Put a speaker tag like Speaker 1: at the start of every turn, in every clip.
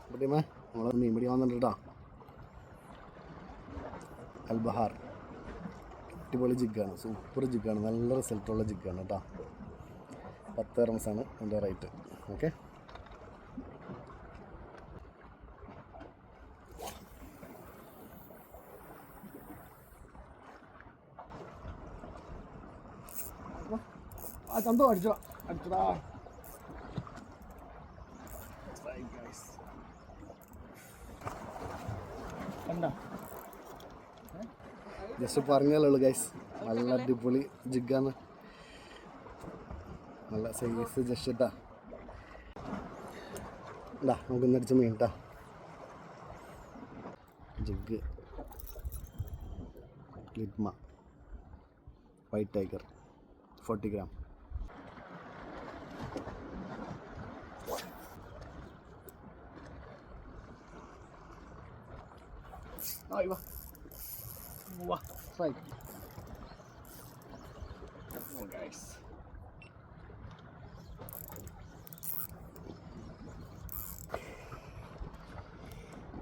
Speaker 1: ഇവിടെയുമേ നമ്മൾ മീൻ പിടി വന്നിട്ടുണ്ട് കേട്ടോ. അൽബഹാർ അടിപൊളി ജിഗാണ്, സൂപ്പർ ജിഗാണ്, നല്ല റിസൾട്ടുള്ള ജിഗാണ് കേട്ടോ. 10 റംസാണ് എൻ്റെ റേറ്റ്. ഓക്കെ, ചന്തോ അടിച്ചോ അടിച്ചടാ. ജസ്റ്റ് പറഞ്ഞാലുള്ളൂ ഗൈസ്, നല്ല അടിപൊളി ജിഗാണ്, നല്ല സൈസ് ജസ്റ്റ് ഇട്ടാ. ഇതാ നമുക്ക് ഇന്നടിച്ച മീൻ കേട്ടാ, ജിഗ് ലിറ്റ്മ white tiger 40 gram. Ahí va. Wow, right. Oh, guys.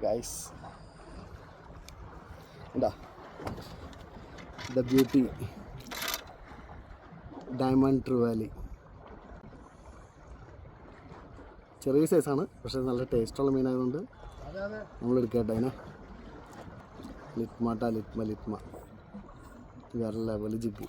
Speaker 1: Guys. Da. The beauty. Diamond truly ചെറിയ സൈസാണ്, പക്ഷേ നല്ല ടേസ്റ്റുള്ള മീനായതുകൊണ്ട് നമ്മൾ എടുക്കട്ടെ അതിനെ. ലിറ്റ്മ വേറെ ലെവൽ ജിഗ്.